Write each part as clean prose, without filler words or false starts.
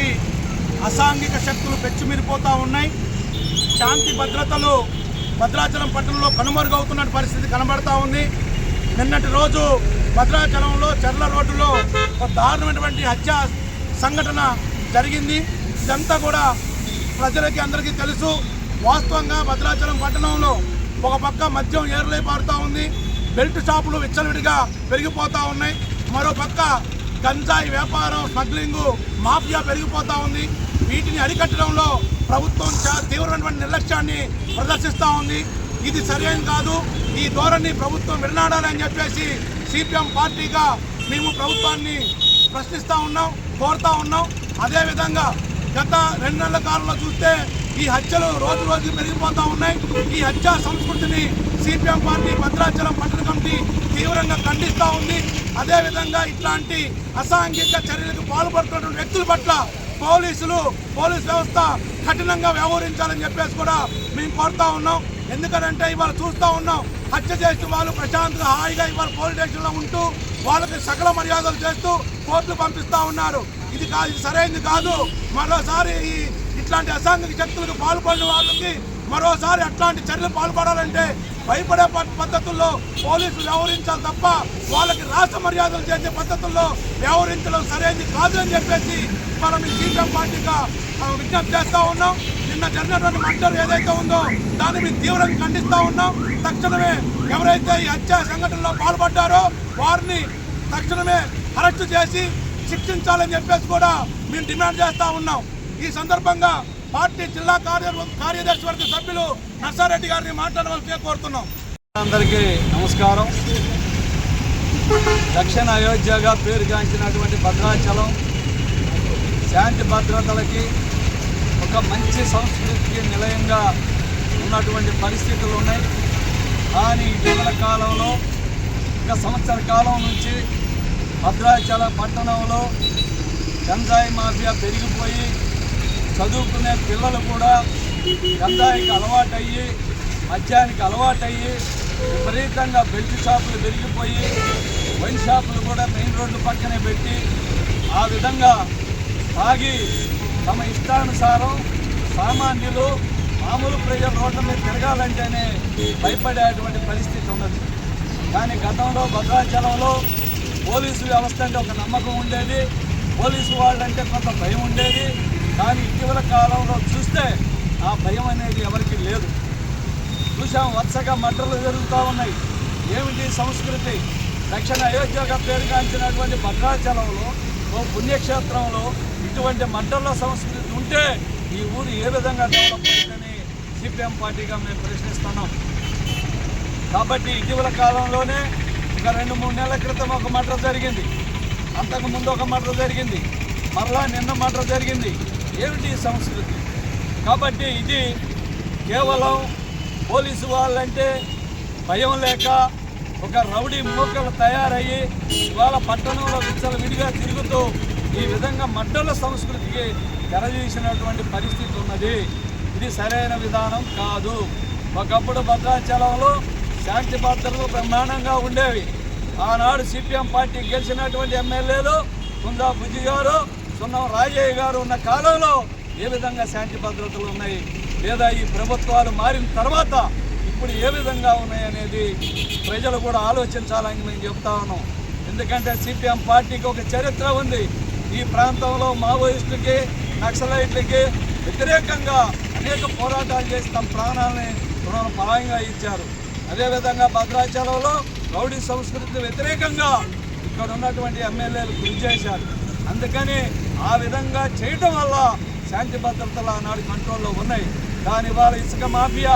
నుంచి అసాంఘిక శక్తులు పెచ్చుమిరిపోతూ ఉన్నాయి. శాంతి భద్రతలు భద్రాచలం పట్టణంలో కనుమరుగవుతున్న పరిస్థితి కనబడతా ఉంది. నిన్నటి రోజు భద్రాచలంలో చెర్ల రోడ్డులో ఒక దారుణమైనటువంటి హత్య సంఘటన జరిగింది. ఇదంతా కూడా ప్రజలకి అందరికీ తెలుసు. వాస్తవంగా భద్రాచలం పట్టణంలో ఒక పక్క మద్యం ఏరులై పారుతూ ఉంది, బెల్ట్ షాపులు విచ్చలవిడిగా పెరిగిపోతూ ఉన్నాయి. మరో పక్క గంజాయి వ్యాపారం, స్మగ్లింగు మాఫియా పెరిగిపోతూ ఉంది. వీటిని అరికట్టడంలో ప్రభుత్వం తీవ్రమైనటువంటి నిర్లక్ష్యాన్ని ప్రదర్శిస్తూ ఉంది. ఇది సరైన కాదు. ఈ ధోరణి ప్రభుత్వం విడనాడాలని చెప్పేసి సిపిఎం పార్టీగా మేము ప్రభుత్వాన్ని ప్రశ్నిస్తూ ఉన్నాం, కోరుతూ ఉన్నాం. అదేవిధంగా గత 2 నెలల కాలంలో చూస్తే ఈ హత్యలు రోజు రోజుకి పెరిగిపోతూ ఉన్నాయి. ఈ హత్యా సంస్కృతిని సిపిఎం పార్టీ భద్రాచలం పట్టణ కమిటీ తీవ్రంగా ఖండిస్తూ ఉంది. అదేవిధంగా ఇట్లాంటి అసాంఘిక చర్యలకు పాల్పడుతున్న వ్యక్తుల పట్ల పోలీస్ వ్యవస్థ కఠినంగా వ్యవహరించాలని చెప్పేసి కూడా మేము కోరుతా ఉన్నాం. ఎందుకంటే ఇవాళ చూస్తూ ఉన్నాం, హత్య చేసిన వాళ్ళు ప్రశాంతంగా హాయిగా ఇవాళ పోలీస్ స్టేషన్లో ఉంటూ వాళ్ళకి సకల మర్యాదలు చేస్తూ కోర్టులు పంపిస్తూ ఉన్నారు. ఇది సరైనది కాదు. మరోసారి ఇట్లాంటి అసాంఘిక శక్తులకు పాల్పడిన వాళ్ళకి మరోసారి అట్లాంటి చర్యలు పాల్పడాలంటే భయపడే పద్ధతుల్లో పోలీసులు వ్యవహరించాలి తప్ప వాళ్ళకి రాష్ట్ర మర్యాదలు చేసే పద్ధతుల్లో వ్యవహరించడం సరైనది కాదు అని చెప్పేసి మనం ఈ సిపిఎం పార్టీగా విజ్ఞప్తి చేస్తూ ఉన్నాం. నిన్న జరిగినటువంటి మర్డర్ ఏదైతే ఉందో దాన్ని మేము తీవ్రంగా ఖండిస్తూ ఉన్నాం. తక్షణమే ఎవరైతే ఈ హత్య సంఘటనలో పాల్పడ్డారో వారిని తక్షణమే అరెస్టు చేసి శిక్షించాలని చెప్పేసి కూడా మేము డిమాండ్ చేస్తూ ఉన్నాం. ఈ సందర్భంగా పార్టీ జిల్లా కార్యదర్శి వర్గ సభ్యులు నర్సారెడ్డి గారిని మాట్లాడవలసి కోరుతున్నాం. అందరికీ నమస్కారం. దక్షిణ అయోధ్యగా పేరుగాంచినటువంటి భద్రాచలం శాంతి భద్రతలకి ఒక మంచి సంస్కృతికి నిలయంగా ఉన్నటువంటి పరిస్థితులు ఉన్నాయి. కానీ ఇటీవల కాలంలో ఒక సంవత్సర కాలం నుంచి భద్రాచల పట్టణంలో గంజాయి మాఫియా పెరిగిపోయి చదువుకునే పిల్లలు కూడా గంజాయికి అలవాటయ్యి మద్యానికి అలవాటయ్యి విపరీతంగా బెల్ట్ షాపులు పెరిగిపోయి వైన్ షాపులు కూడా మెయిన్ రోడ్డు పక్కనే పెట్టి ఆ విధంగా తాగి తమ ఇష్టానుసారం సామాన్యులు మామూలు ప్రజలు రోడ్ల మీద తిరగాలంటేనే భయపడేటువంటి పరిస్థితి ఉన్నది. కానీ గతంలో భద్రాచలంలో పోలీసు వ్యవస్థ అంటే ఒక నమ్మకం ఉండేది, పోలీసు వాళ్ళంటే కొంత భయం ఉండేది. కానీ ఇటీవల కాలంలో చూస్తే ఆ భయం అనేది ఎవరికి లేదు. చూసాం, వరుసగా మర్డర్లు జరుగుతూ ఉన్నాయి. ఏమిటి సంస్కృతి? దక్షిణ అయోధ్యగా పేరుగాంచినటువంటి భద్రాచలంలో ఓ పుణ్యక్షేత్రంలో ఇటువంటి మర్డర్ల సంస్కృతి ఉంటే ఈ ఊరు ఏ విధంగా డెవలప్ అవుతుందని సిపిఎం పార్టీగా మేము ప్రశ్నిస్తున్నాం. కాబట్టి ఇటీవల కాలంలోనే ఒక 2-3 నెలల క్రితం ఒక మర్డర్ జరిగింది, అంతకుముందు ఒక మర్డర్ జరిగింది, మరలా నిన్న మర్డర్ జరిగింది. ఏమిటి సంస్కృతి? కాబట్టి ఇది కేవలం పోలీసు వాళ్ళంటే భయం లేక ఒక రౌడీ మూకలు తయారయ్యి ఇవాళ పట్టణంలో విచ్చలవిడిగా తిరుగుతూ ఈ విధంగా మర్డర్ల సంస్కృతికి తెరదీసినటువంటి పరిస్థితి ఉన్నది. ఇది సరైన విధానం కాదు. ఒకప్పుడు భద్రాచలంలో శాంతి భద్రతలు బ్రహ్మాండంగా ఉండేవి. ఆనాడు సిపిఎం పార్టీ గెలిచినటువంటి ఎమ్మెల్యేలు కుందా బుజ్జి గారు, సున్నం రాజయ్య గారు ఉన్న కాలంలో ఏ విధంగా శాంతి భద్రతలు ఉన్నాయి, లేదా ఈ ప్రభుత్వాలు మారిన తర్వాత ఇప్పుడు ఏ విధంగా ఉన్నాయనేది ప్రజలు కూడా ఆలోచించాలని మేము చెప్తా ఉన్నాం. ఎందుకంటే సిపిఎం పార్టీకి ఒక చరిత్ర ఉంది. ఈ ప్రాంతంలో మావోయిస్టులకి, నక్సలైట్లకి వ్యతిరేకంగా అనేక పోరాటాలు చేసి తమ ప్రాణాలని పరాయంగా ఇచ్చారు. అదేవిధంగా భద్రాచలంలో రౌడీ సంస్కృతికి వ్యతిరేకంగా ఇక్కడ ఉన్నటువంటి ఎమ్మెల్యేలు కృషి చేశారు. అందుకని ఆ విధంగా చేయటం వల్ల శాంతి భద్రతలు ఆనాడు కంట్రోల్లో ఉన్నాయి. కానీ ఇవాళ ఇసుక మాఫియా,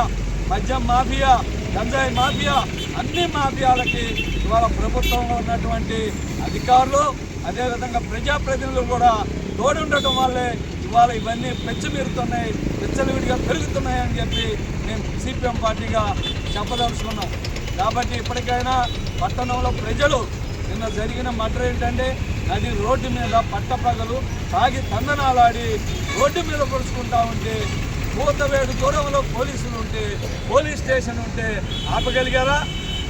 మద్యం మాఫియా, గంజాయి మాఫియా, అన్ని మాఫియాలకి ఇవాళ ప్రభుత్వంలో ఉన్నటువంటి అధికారులు అదేవిధంగా ప్రజాప్రతినిధులు కూడా తోడు ఉండటం వల్లే ఇవాళ ఇవన్నీ పెచ్చమీరుతున్నాయి, పెచ్చలవిడిగా పెరుగుతున్నాయని చెప్పి మేము సిపిఎం పార్టీగా చెప్పదలుచుకున్నాం. కాబట్టి ఇప్పటికైనా పట్టణంలో ప్రజలు నిన్న జరిగిన మర్డర్ ఏంటంటే అది రోడ్డు మీద పట్టపగలు తాగి తందనాలాడి రోడ్డు మీద పొడుచుకుంటా ఉంటే కూతవేడు దూరంలో పోలీసులు ఉంటే, పోలీస్ స్టేషన్ ఉంటే ఆపగలిగారా?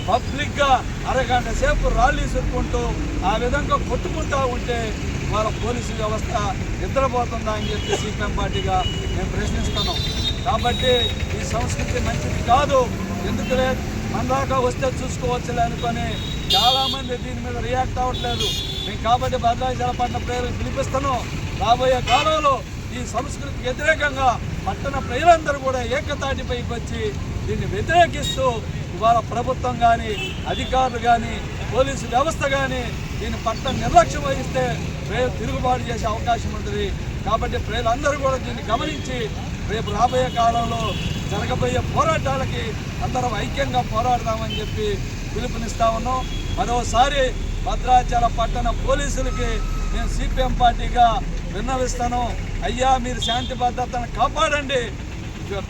పబ్లిక్గా అరగంట సేపు రాళ్ళు ఇసురుకుంటూ ఆ విధంగా కొట్టుకుంటూ ఉంటే ఇవాళ పోలీసు వ్యవస్థ నిద్రపోతుందా అని చెప్పి సిపిఎం పార్టీగా మేము ప్రశ్నిస్తున్నాం. కాబట్టి ఈ సంస్కృతి మంచిది కాదు, ఎందుకులే మన దాకా వస్తే చూసుకోవచ్చులే అనుకొని చాలామంది దీని మీద రియాక్ట్ అవ్వట్లేదు. మేము కాబట్టి భద్రాచలపట్నం ప్రజలకు పిలిపిస్తున్నాం. రాబోయే కాలంలో ఈ సంస్కృతికి వ్యతిరేకంగా పట్టణ ప్రజలందరూ కూడా ఏకతాటిపైకి వచ్చి దీన్ని వ్యతిరేకిస్తూ ఇవాళ ప్రభుత్వం కానీ అధికారులు కానీ పోలీసు వ్యవస్థ కానీ దీని పట్ల నిర్లక్ష్యం వహిస్తే ప్రజలు తిరుగుబాటు చేసే అవకాశం ఉంటుంది. కాబట్టి ప్రజలందరూ కూడా దీన్ని గమనించి రేపు రాబోయే కాలంలో జరగబోయే పోరాటాలకి అందరం ఐక్యంగా పోరాడదామని చెప్పి పిలుపునిస్తా ఉన్నాం. మరోసారి భద్రాచల పట్టణ పోలీసులకి మేము సిపిఎం పార్టీగా విన్నవిస్తాను. అయ్యా, మీరు శాంతి భద్రతను కాపాడండి,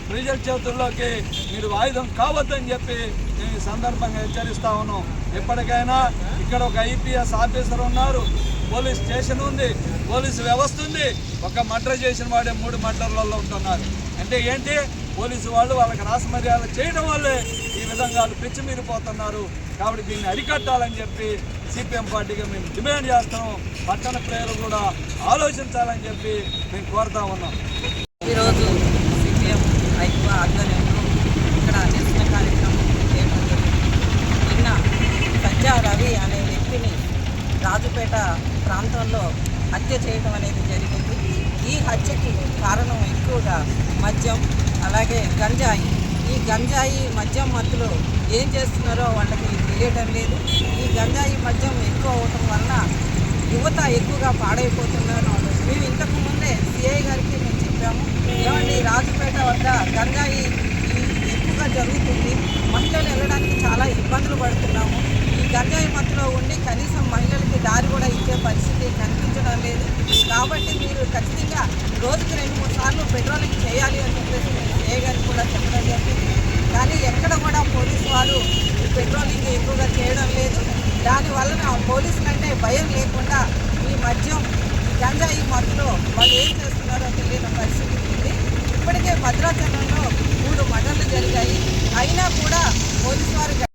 ప్రజల చేతుల్లోకి మీరు ఆయుధం కావద్దని చెప్పి మేము ఈ సందర్భంగా హెచ్చరిస్తా ఉన్నాం. ఎప్పటికైనా ఇక్కడ ఒక ఐపీఎస్ ఆఫీసర్ ఉన్నారు, పోలీస్ స్టేషన్ ఉంది, పోలీసు వ్యవస్థ ఉంది. ఒక మర్డర్ చేసిన వాడే 3 మర్డర్లలో ఉంటున్నారు. అంటే ఏంటి? పోలీసు వాళ్ళు వాళ్ళకి రాసమర్యాద చేయడం వల్లే ఈ విధంగా వాళ్ళు పిచ్చిమీరిపోతున్నారు. కాబట్టి దీన్ని అరికట్టాలని చెప్పి సిపిఎం పార్టీగా మేము డిమాండ్ చేస్తాం. పట్టణ ప్రజలు కూడా ఆలోచించాలని చెప్పి మేము కోరుతా ఉన్నాం. ఈరోజు సిపిఎం ఐక్య ఆధ్వర్యంలో ఇక్కడ నిరసన కార్యక్రమం చేయడం జరిగింది. నిన్న సజ్జా రవి అనే వ్యక్తిని రాజుపేట ప్రాంతంలో హత్య చేయడం అనేది జరిగింది. ఈ హత్యకి కారణం ఎక్కువగా మద్యం, అలాగే గంజాయి. ఈ గంజాయి మద్యం మత్తులో ఏం చేస్తున్నారో వాళ్ళకి తెలియడం లేదు. ఈ గంజాయి మద్యం ఎక్కువ అవటం వలన యువత ఎక్కువగా పాడైపోతున్నారు. మేము ఇంతకు ముందే సిఐ గారికి మేము చెప్పాము, ఏమండి రాజుపేట వద్ద గంజాయి ఎక్కువగా జరుగుతుంది, మహిళలు వెళ్ళడానికి చాలా ఇబ్బందులు పడుతున్నాము. ఈ గంజాయి మత్తులో ఉండి కనీసం మహిళలకి దారి కూడా ఇచ్చే పరిస్థితి కనిపించడం లేదు. కాబట్టి మీరు ఖచ్చితంగా రోజుకి 2-3 సార్లు పెట్రోలింగ్ చేయాలి అని చెప్పేసి నేను సిఐ గారికి కూడా చెప్పడం జరిగింది. కానీ ఎక్కడ కూడా పోలీసు వారు ఈ పెట్రోలింగ్ ఎక్కువగా చేయడం లేదు. దానివలన పోలీసులంటే భయం లేకుండా ఈ మద్యం, ఈ గంజాయి మత్తులో వాళ్ళు ఏం చేస్తున్నారో తెలియని పరిస్థితి ఉంది. ఇప్పటికే భద్రాచలంలో 3 మర్డర్లు జరిగాయి. అయినా కూడా పోలీసు వారు